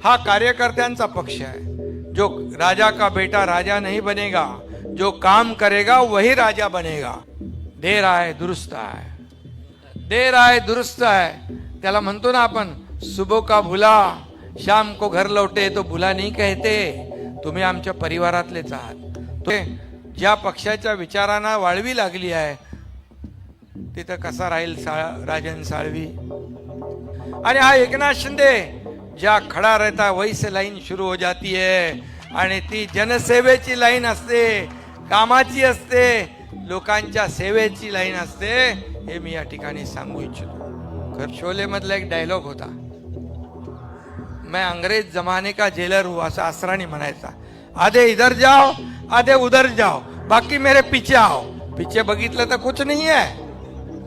हा कार्यकर्त्यांचा पक्ष है। जो राजा का बेटा राजा नहीं बनेगा, जो काम करेगा वही राजा बनेगा। देर आए दुरुस्त आए, देर आए दुरुस्त है। त्याला म्हणतो ना आपण, सुबह का भुला शाम को घर लौटे तो भुला नहीं कहते। तुम्ही आमच्या परिवारातलेच आहात। ज्या पक्षाच्या विचारांना वाळवी लागली आहे तिथं कसा राहील राजन साळवी। आणि हा एकनाथ शिंदे, ज्या खड़ा रहता वही से लाइन शुरू हो जाती है, आणि ती जनसेवेची लाईन असते, कामाची असते, लोकांच्या सेवेची लाईन असते। हे मी या ठिकाणी सांगू इच्छितो। शोले मधला एक डायलॉग होता, मैं अंग्रेज जमाने का जेलर हूं असं असरानी म्हणायचा। आधे इधर जाओ आधे उधर जाओ, बाकी मेरे पीछे आओ। पीछे बघितलं तर कुछ नहीं है।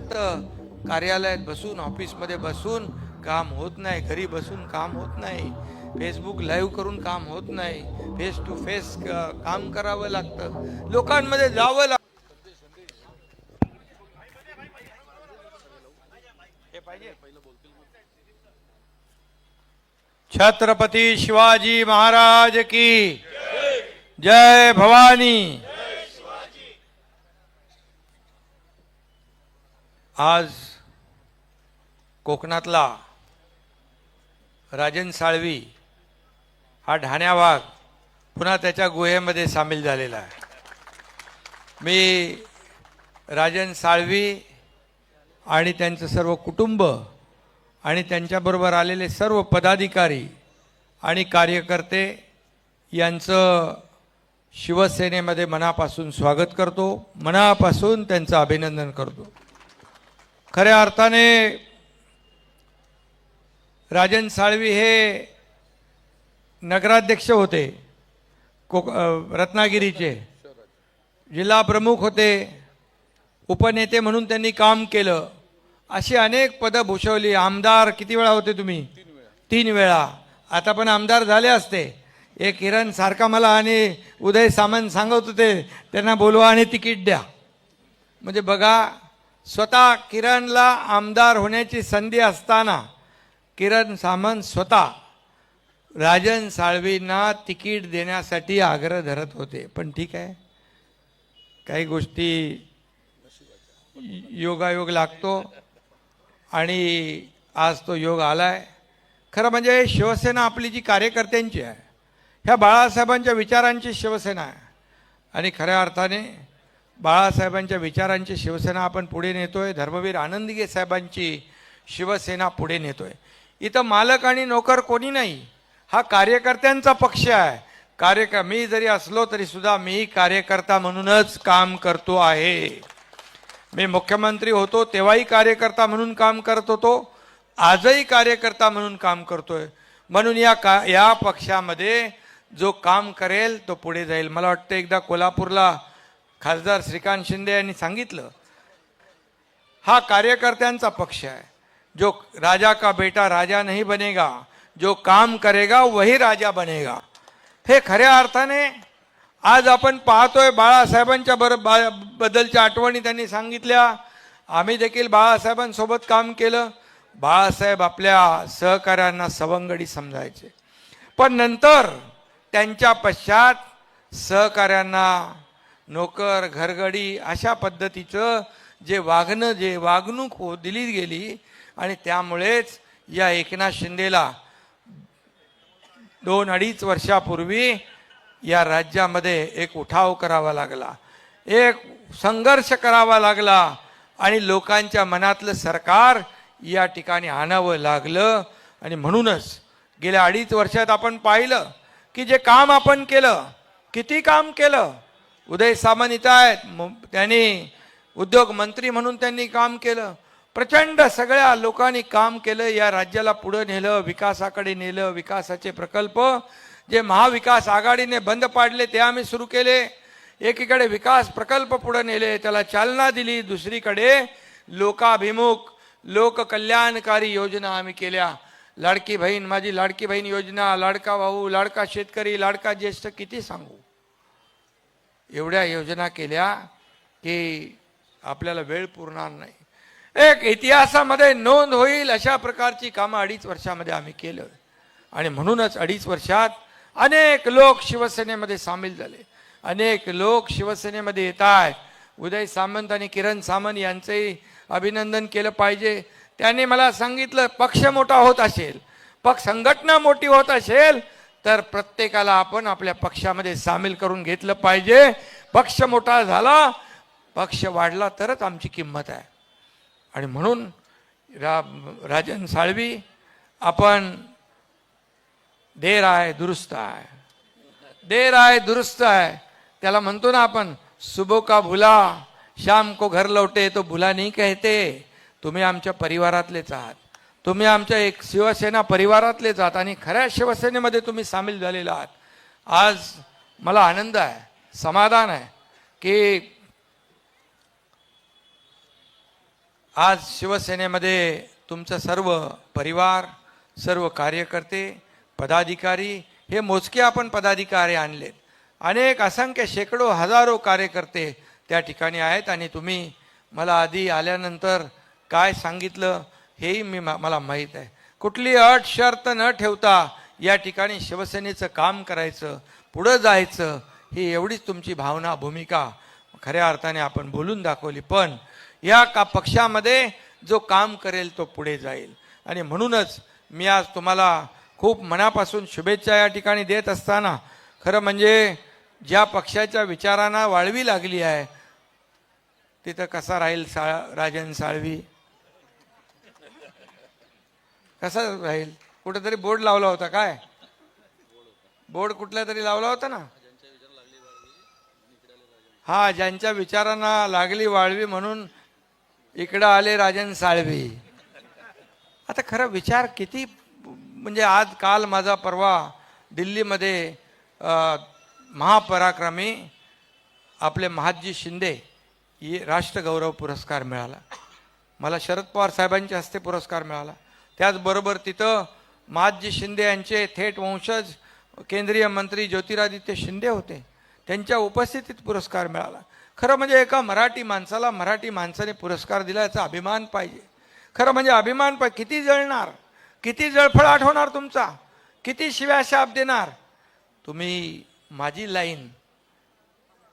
तर कार्यालयात बसून, ऑफिस मध्ये बसून काम होत नाही, घरी बसून काम होत नाही, फेसबुक लाईव्ह करून काम होत नाही, फेस टू फेस काम करावं लागतं, लोकांमध्ये जावं लागतं। छत्रपती शिवाजी महाराज की जय भवानी। आज कोकणातला राजन साळवी हा ढाण्या वाघ पुन्हा त्याच्या गुहेमध्ये सामील झालेला आहे। मी राजन साळवी आणि त्यांचं सर्व कुटुंब आणि त्यांच्याबरोबर आलेले सर्व पदाधिकारी आणि कार्यकर्ते यांचं शिवसेनेमध्ये मनापासून स्वागत करतो, मनापासून त्यांचं अभिनंदन करतो। खऱ्या अर्थाने राजन साळवी हे नगराध्यक्ष होते, रत्नागिरीचे जिल्हा प्रमुख होते, उपनेते म्हणून त्यांनी काम केलं, अशी अनेक पदं भूषवली। आमदार किती वेळा होते तुम्ही? 3 वेळा। आता पण आमदार झाले असते। एक किरण सारखा मला आणि उदय सामंत सांगत होते त्यांना बोलवा आणि तिकीट द्या। म्हणजे बघा, स्वतः किरणला आमदार होण्याची संधी असताना किरण सामंत स्वतः राजन साळवींना तिकीट देण्यासाठी आग्रह धरत होते। पण ठीक आहे, काही गोष्टी योगायोग लागतो आणि आज तो योग आलाय। खरं म्हणजे शिवसेना आपली जी कार्यकर्त्यांची आहे, ह्या बाळासाहेबांच्या विचारांची शिवसेना आहे, आणि खऱ्या अर्थाने बाळासाहेबांच्या विचारांची शिवसेना आपण पुढे नेतोय। धर्मवीर आनंदगे साहेबांची शिवसेना पुढे नेतोय। इथं मालक आणि नोकर कोणी नाही, हा कार्यकर्त्यांचा पक्ष आहे। मी जरी असलो तरी सुद्धा मी कार्यकर्ता म्हणूनच काम करतो आहे। मी मुख्यमंत्री होतो तेव्हाही कार्यकर्ता म्हणून काम करत होतो, आजही कार्यकर्ता म्हणून काम करतोय। म्हणून या पक्षामध्ये जो काम करेल तो पुढे जाईल। मला वाटतं एकदा कोल्हापूरला खासदार श्रीकांत शिंदे यांनी सांगितलं, हा कार्यकर्त्यांचा पक्ष है। जो राजा का बेटा राजा नहीं बनेगा, जो काम करेगा वही राजा बनेगा। हे खऱ्या अर्थाने आज आपण पाहतोय। बाळासाहेबांच्या बद्दलच्या आठवणी त्यांनी सांगितल्या। आम्ही देखील बाळासाहेबांसोबत काम केलं। बाळासाहेब आपल्या सहकाऱ्यांना सवंगडी समजायचे, पण नंतर त्यांच्या पश्चात सहकाऱ्यांना नोकर घरगडी अशा पद्धतीचं जे वागणूक दिली गेली, आणि त्यामुळेच या एकनाथ शिंदेला 2-2.5 वर्षापूर्वी या राज्यामध्ये एक उठाव करावा लागला, एक संघर्ष करावा लागला, आणि लोकांच्या मनातलं सरकार या ठिकाणी आणावं लागलं। आणि म्हणूनच गेल्या 2.5 वर्षात आपण पाहिलं की जे काम आपण केलं, किती काम केलं। उदय सामंत इथं आहेत, त्यांनी उद्योग मंत्री म्हणून त्यांनी काम केलं। प्रचंड सगळ्या लोकांनी काम केलं, या राज्याला पुढे नेलं, विकासाकडे नेलं। विकासाचे प्रकल्प जे महाविकास आघाडीने बंद पाडले ते आम्ही सुरू केले। एकीकडे विकास प्रकल्प पुढे नेले, त्याला चालना दिली, दुसरीकडे लोकाभिमुख लोककल्याणकारी योजना आम्ही केल्या। लाडकी बहीण, माझी लाडकी बहीण योजना, लाडका भाऊ, लाडका शेतकरी, लाडका ज्येष्ठ, किती सांगू। एवढ्या योजना केल्या की आपल्याला वेळ पुरणार नाही। एक इतिहासामध्ये नोंद होईल अशा प्रकारची कामं 2.5 वर्षामध्ये आम्ही केलं, आणि म्हणूनच 2.5 वर्षात अनेक लोक शिवसेनेमध्ये सामील झाले, अनेक लोक शिवसेनेमध्ये येत आहेत. उदय सामंत आणि किरण सामंत यांचंही अभिनंदन केलं पाहिजे. त्यांनी मला सांगितलं, पक्ष मोठा होत असेल, पक्ष संघटना मोठी होत असेल तर प्रत्येकाला आपण आपल्या पक्षामध्ये सामील करून घेतलं पाहिजे. पक्ष मोठा झाला, पक्ष वाढला तरच आमची किंमत आहे. आणि म्हणून राजन साळवी, आपण देर आहे दुरुस्त आहे, देर आहे दुरुस्त आहे, त्याला म्हणतो ना आपण, सुबह का भुला शाम को घर लौटे तो भुला नहीं कहते. तुम्ही आमच्या परिवारातलेच आहात, तुम्ही आमच्या एक शिवसेना परिवारातलेच आहात आणि खऱ्या शिवसेनेमध्ये तुम्ही सामील झालेला आहात. आज मला आनंद आहे, समाधान आहे की आज शिवसेनेमध्ये तुमचं सर्व परिवार, सर्व कार्यकर्ते, पदाधिकारी, हे मोजके आपण पदाधिकारी आणलेत. अनेक असंख्य शेकडो हजारो कार्यकर्ते त्या ठिकाणी आहेत. आणि तुम्ही मला आधी आल्यानंतर काय सांगितलं हेही मला माहीत आहे. कुठली अट शर्त न ठेवता या ठिकाणी शिवसेनेचं काम करायचं, पुढं जायचं, ही एवढीच तुमची भावना, भूमिका खऱ्या अर्थाने आपण बोलून दाखवली. पण या पक्षामध्ये जो काम करेल तो पुढे जाईल. आणि म्हणूनच मी आज तुम्हाला खूप मनापासून शुभेच्छा या ठिकाणी देत असताना, खरं म्हणजे ज्या पक्षाच्या विचारांना वाळवी लागली आहे तिथं कसा राहील राजन साळवी, कसा राहील? कुठेतरी बोर्ड लावला होता, काय बोर्ड कुठल्या तरी लावला होता ना, हा, ज्यांच्या विचारांना लागली वाळवी म्हणून इकडं आले राजन साळवी. आता खरं विचार किती, म्हणजे आज काल माझा परवा दिल्लीमध्ये महापराक्रमी आपले महादजी शिंदे राष्ट्रगौरव पुरस्कार मिळाला. मला शरद पवार साहेबांच्या हस्ते पुरस्कार मिळाला. त्याचबरोबर तिथं महादजी शिंदे यांचे थेट वंशज केंद्रीय मंत्री ज्योतिरादित्य शिंदे होते, त्यांच्या उपस्थितीत पुरस्कार मिळाला. खरं म्हणजे एका मराठी माणसाला मराठी माणसाने पुरस्कार दिला याचा अभिमान पाहिजे. खरं म्हणजे अभिमान पाहिजे. किती जळणार, किती जळफळाट होणार तुमचा, किती शिव्या शाप देणार तुम्ही. माझी लाईन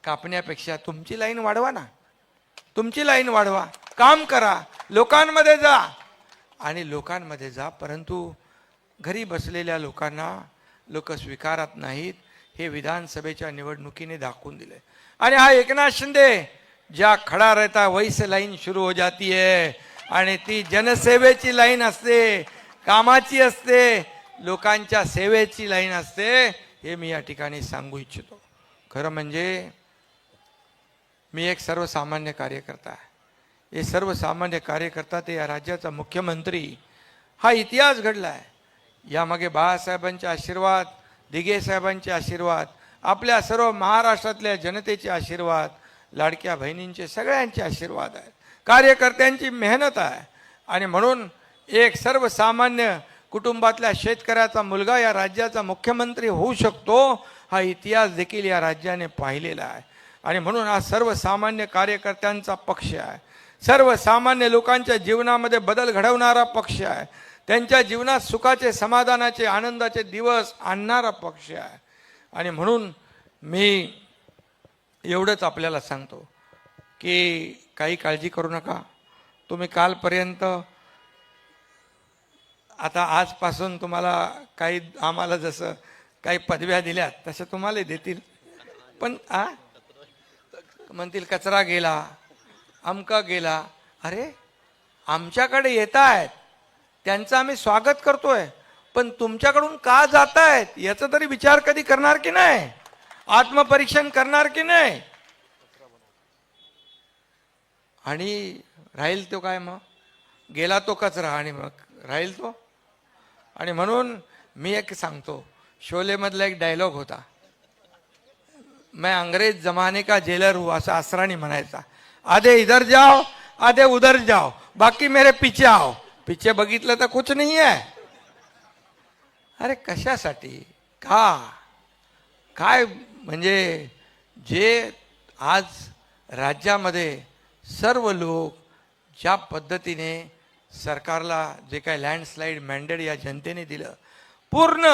कापण्यापेक्षा तुमची लाईन वाढवा ना, तुमची लाईन वाढवा, काम करा, लोकांमध्ये जा आणि लोकांमध्ये जा. परंतु घरी बसलेल्या लोकांना लोक स्वीकारत नाहीत, हे विधानसभेच्या निवडणुकीने दाखवून दिले. आणि हा एकनाथ शिंदे ज्या खडा रहता वैसे लाईन शुरू हो जाती है, आणि ती जनसेवेची लाईन असते, कामाची असते, लोकांच्या सेवेची लाईन असते, हे मी या ठिकाणी सांगू इच्छितो. खरं म्हणजे मी एक सर्वसामान्य कार्यकर्ता आहे. हे सर्वसामान्य कार्यकर्ता ते या राज्याचा मुख्यमंत्री, हा इतिहास घडला आहे. यामागे बाळासाहेबांचे आशीर्वाद, दिघे साहेबांचे आशीर्वाद, आपल्या सर्व महाराष्ट्रातल्या जनतेचे आशीर्वाद, लाडक्या बहिणींचे सगळ्यांचे आशीर्वाद आहेत, कार्यकर्त्यांची मेहनत आहे. आणि म्हणून एक सर्वसामान्य कुटुंबातल्या शेतकऱ्याचा मुलगा या राज्याचा मुख्यमंत्री होऊ शकतो, हा इतिहास देखील या राज्याने पाहिलेला आहे. आणि म्हणून हा सर्वसामान्य कार्यकर्त्यांचा पक्ष आहे, सर्वसामान्य लोकांच्या जीवनामध्ये बदल घडवणारा पक्ष आहे, त्यांच्या जीवनात सुखाचे, समाधानाचे, आनंदाचे दिवस आणणारा पक्ष आहे. आणि म्हणून मी एवढंच आपल्याला सांगतो की काही काळजी करू नका. तुम्ही कालपर्यंत, आता आजपासून तुम्हाला काही, आम्हाला जसं काही पदव्या दिल्यात तसं तुम्हाला देतील. पण म्हणतील कचरा गेला, अमका गेला. अरे आमच्याकडे येत आहेत, त्यांचं आम्ही स्वागत करतोय, पण तुमच्याकडून का जात आहेत याचा तरी विचार कधी करणार की नाही, आत्मपरीक्षण करणार की नाही. आणि राहील तो काय, मग गेला तो कचरा आणि मग राहील तो. आणि म्हणून मी एक सांगतो, शोलेमधला एक डायलॉग होता, मैं अंग्रेज जमाने का जेलर हूँ, असं असरानी म्हणायचा. आधे इधर जाओ, आधे उधर जाओ, बाकी मेरे पीछे आओ. पीछे बघितलं तर कुछ नाही आहे. अरे कशासाठी, का काय, म्हणजे जे आज राज्यामध्ये सर्व लोक ज्या पद्धतीने सरकारला जे काय लँडस्लाईड मॅन्डेट या जनतेने दिलं, पूर्ण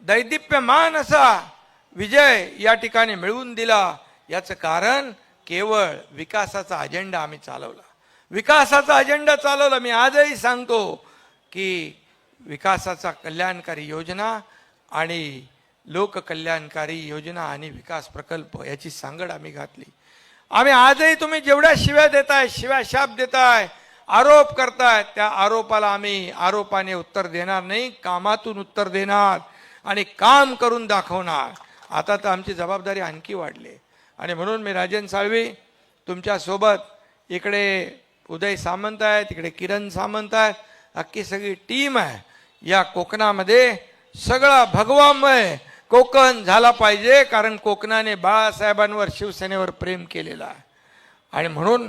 दैदिप्यमान असा विजय या ठिकाणी मिळवून दिला. याचं कारण केवळ विकासाचा अजेंडा आम्ही चालवला. विकासाचा अजेंडा चालवला. मी आजही सांगतो की विकासाचा कल्याणकारी योजना आणि लोककल्याणकारी योजना आणि विकास प्रकल्प याची सांगड आम्ही घातली. आम्ही आजही तुम्ही जेवढ्या शिव्या देताय, शिव्या शाप देताय, आरोप करताय, त्या आरोपाला आम्ही आरोपाने उत्तर देणार नाही, कामातून उत्तर देणार आणि काम करून दाखवणार. आता तर आमची जबाबदारी आणखी वाढली आणि म्हणून मी राजन साळवी तुमच्यासोबत, इकडे उदय सामंत आहे, तिकडे किरण सामंत आहे, अख्खी सगळी टीम आहे. या कोकणामध्ये सगळा भगवामय कोकण झाला पाहिजे, कारण कोकणाने बाळासाहेबांवर, शिवसेनेवर प्रेम केलेलं आहे आणि म्हणून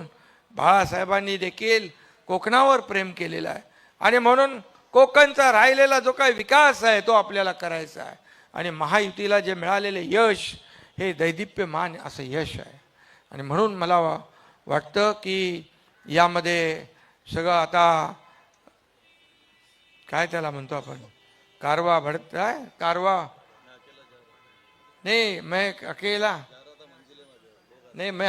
बाळासाहेबांनी देखील कोकणावर प्रेम केलेलं आहे आणि म्हणून कोकणचा राहिलेला जो काही विकास आहे तो आपल्याला करायचा आहे. आणि महायुतीला जे मिळालेले यश हे दैदिप्यमान असं यश आहे आणि म्हणून मला वाटतं की यामध्ये सगळं आता काय त्याला म्हणतो आपण, कारवा भरता है, कारवा नहीं, मैं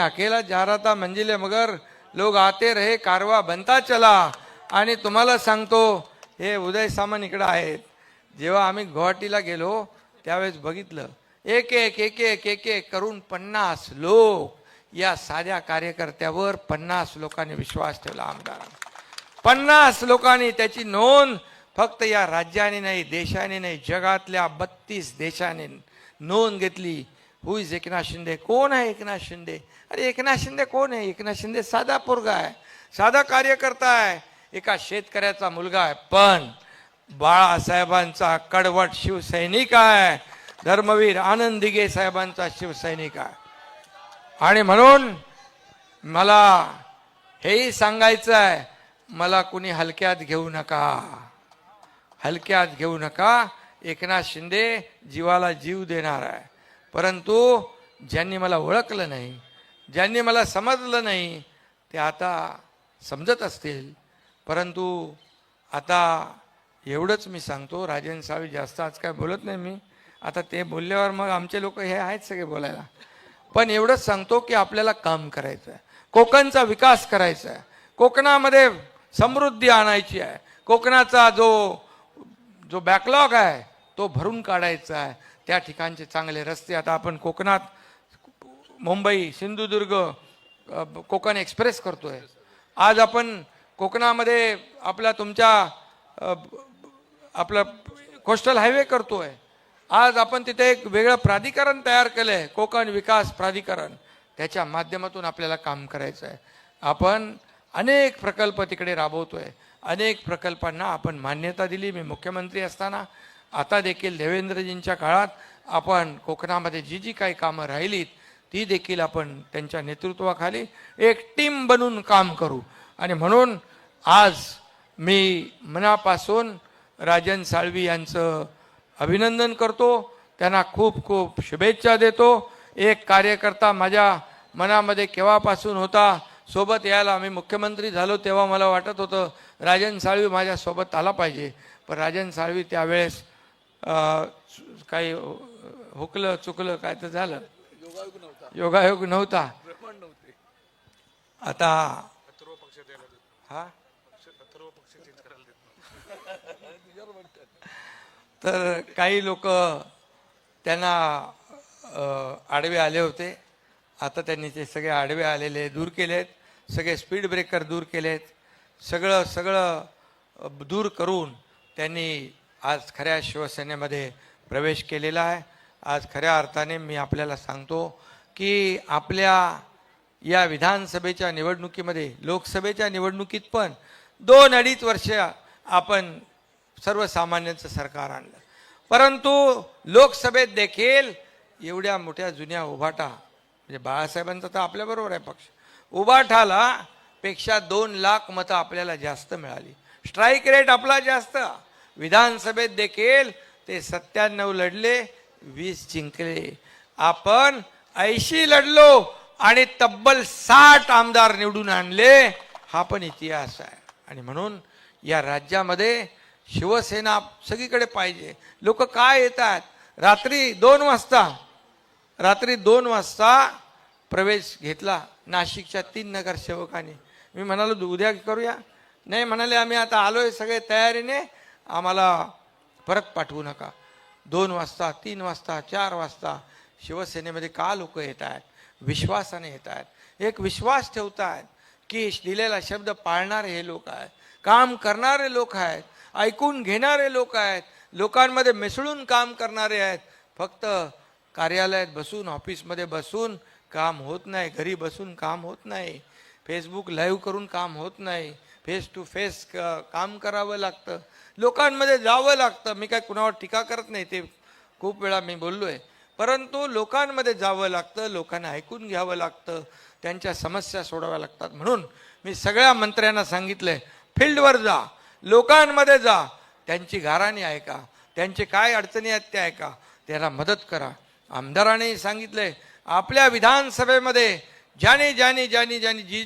अकेला जा रहा था मंजिले मगर लोग आते रहे, कारवा बनता चला. आणि तुम्हाला सांगतो हे उदय सामंत इकडे आहेत, जेव्हा आम्ही गुवाहाटीला गेलो त्यावेळेस बघितलं एक एक एक एक एक एक करून 50 लोक, या साध्या कार्यकर्त्यावर 50 लोकांनी विश्वास ठेवला. आमदारांनी 50 लोकांनी त्याची नोंद फक्त या राज्याने नाही, देशाने नाही, जगातल्या 32 देशाने नोंद घेतली. हु इज एकनाथ शिंदे? कोण आहे एकनाथ शिंदे? अरे एकनाथ शिंदे कोण आहे? एकनाथ शिंदे साधा पोरगा आहे, साधा कार्यकर्ता आहे, एका शेतकऱ्याचा मुलगा आहे, पण बाळासाहेबांचा कडवट शिवसैनिक आहे, धर्मवीर आनंद दिघे साहेबांचा शिवसैनिक आहे. आणि म्हणून मला हेही सांगायचं आहे, मला कुणी हलक्यात घेऊ नका, हलक्यात घेऊ नका. एकनाथ शिंदे जीवाला जीव देणार आहे, परंतु ज्यांनी मला ओळखलं नाही, ज्यांनी मला समजलं नाही ते आता समजत असतील. परंतु आता एवढंच मी सांगतो, राजन साळवी जास्त आज काय बोलत नाही मी, आता ते बोलल्यावर मग आमचे लोक हे आहेत सगळे बोलायला, पण एवढंच सांगतो की आपल्याला काम करायचं आहे, कोकणचा विकास करायचा आहे, कोकणामध्ये समृद्धी आणायची आहे, कोकणाचा जो बॅकलॉग आहे तो भरून काढायचा आहे. त्या ठिकाणचे चांगले रस्ते, आता आपण कोकणात मुंबई सिंधुदुर्ग कोकण एक्सप्रेस करतोय, आज आपण कोकणामध्ये आपला कोस्टल हायवे करतोय, आज आपण तिथे एक वेगळं प्राधिकरण तयार केलंय, कोकण विकास प्राधिकरण, त्याच्या माध्यमातून आपल्याला काम करायचं आहे. आपण अनेक प्रकल्प तिकडे राबवतोय, अनेक प्रकल्पांना आपण मान्यता दिली. मी मुख्यमंत्री असताना, आता देखील देवेंद्रजींच्या काळात आपण कोकणामध्ये जी जी काही कामं राहिलीत ती देखील आपण त्यांच्या नेतृत्वाखाली एक टीम बनून काम करू. आणि म्हणून आज मी मनापासून राजन साळवी यांचं अभिनंदन करतो, त्यांना खूप खूप शुभेच्छा देतो. एक कार्यकर्ता माझ्या मनामध्ये केव्हापासून होता, सोबत यायला मी मुख्यमंत्री झालो तेव्हा मला वाटत होतं राजन साळवी माझ्यासोबत आला पाहिजे, पण राजन साळवी त्यावेळेस काही हुकलं चुकलं काय तर झालं, योगायोग नव्हता. आता हा तर काही लोक त्यांना आडवे आले होते, आता त्यांनी ते सगळे आडवे आलेले दूर केलेत, सगळे स्पीड ब्रेकर दूर केलेत, सगळं दूर करून त्यांनी आज खऱ्या शिवसेनेमध्ये प्रवेश केलेला आहे. आज खऱ्या अर्थाने मी आपल्याला सांगतो की आपल्या या विधानसभेच्या निवडणुकीमध्ये, लोकसभेच्या निवडणुकीत पण 2-2.5 वर्ष आपण सर्वसामान्यांचं सरकार आणलं, परंतु लोकसभेत देखील एवढ्या मोठ्या जुन्या उभाटा, म्हणजे बाळासाहेबांचा तर आपल्याबरोबर आहे पक्ष, उभाटाला पेक्षा 2 लाख मतं आपल्याला जास्त मिळाली. स्ट्राईक रेट आपला जास्त. विधानसभेत देखील ते 97 लढले, 20 जिंकले. आपण 80 लढलो आणि तब्बल 60 आमदार निवडून आणले. हा पण इतिहास आहे. आणि म्हणून या राज्यामध्ये शिवसेना सगळीकडे पाहिजे. लोक काय येतात, रात्री 2 वाजता प्रवेश घेतला नाशिकच्या 3 नगरसेवकांनी. मी म्हणालो उद्या करूया, नाही म्हणाले आम्ही आता आलोय सगळे तयारीने, आम्हाला परत पाठवू नका. 2 वाजता, 3 वाजता, 4 वाजता शिवसेनेमध्ये का लोक येत आहेत? विश्वासाने येत आहेत, एक विश्वास ठेवत आहेत की दिलेला शब्द पाळणारे हे लोक आहेत, काम करणारे लोक आहेत, ऐकून घेणारे लोक आहेत, लोकांमध्ये मिसळून काम करणारे आहेत. फक्त कार्यालयात बसून, ऑफिसमध्ये बसून काम होत नाही, घरी बसून काम होत नाही, फेसबुक लाईव्ह करून काम होत नाही, फेस टू फेस काम करावं लागतं, लोकांमध्ये जावं लागतं. मी काय कुणावर टीका करत नाही, ते खूप वेळा मी बोललो आहे, परंतु लोकांमध्ये जावं लागतं, लोकांना ऐकून घ्यावं लागतं, त्यांच्या समस्या सोडवाव्या लागतात. म्हणून मी सगळ्या मंत्र्यांना सांगितलंय, फील्डवर जा, लोकांमध्ये जा, त्यांची गाऱ्हाणी ऐका, त्यांचे काय अडचणी आहेत ते ऐका, त्यांना मदत करा. आमदारांनी सांगितलंय, आपल्या विधानसभेमध्ये जी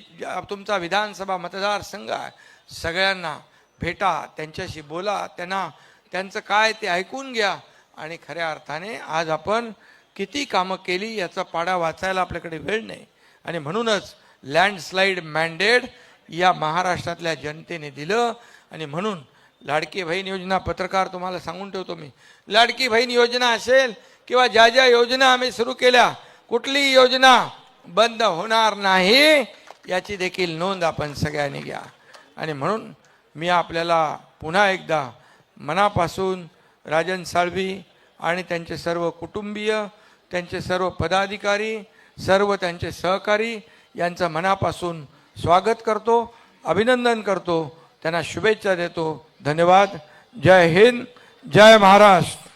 तुमचा विधानसभा मतदारसंघ आहे, सगळ्यांना भेटा, त्यांच्याशी बोला, त्यांचं काय ते ऐकून घ्या. आणि खऱ्या अर्थाने आज आपण किती कामं केली याचा पाढा वाचायला आपल्याकडे वेळ नाही. आणि म्हणूनच लँडस्लाईड मॅन्डेट या महाराष्ट्रातल्या जनतेने दिलं. आणि म्हणून लाडकी बहीण योजना, पत्रकार तुम्हाला सांगून ठेवतो मी, लाडकी बहीण योजना असेल किंवा ज्या ज्या योजना आम्ही सुरू केल्या, कुठलीही योजना बंद होणार नाही याची देखील नोंद आपण सगळ्यांनी घ्या. आणि म्हणून मी आपल्याला पुन्हा एकदा मनापासून राजन साळवी आणि त्यांचे सर्व कुटुंबीय, त्यांचे सर्व पदाधिकारी, सर्व त्यांचे सहकारी यांचं मनापासून स्वागत करतो, अभिनंदन करतो, त्यांना शुभेच्छा देतो. धन्यवाद. जय हिंद, जय महाराष्ट्र.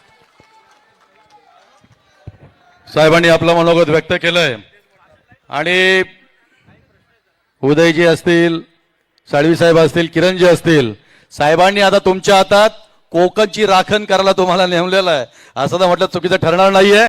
साहेबांनी आपलं मनोगत व्यक्त केलंय आणि उदयजी असतील, साळवी साहेब असतील, किरणजी असतील, साहेबांनी आता तुमच्या हातात कोकणची राखण करायला तुम्हाला नेमलेलं आहे. असं तर म्हटलं चुकीचं ठरणार नाहीये.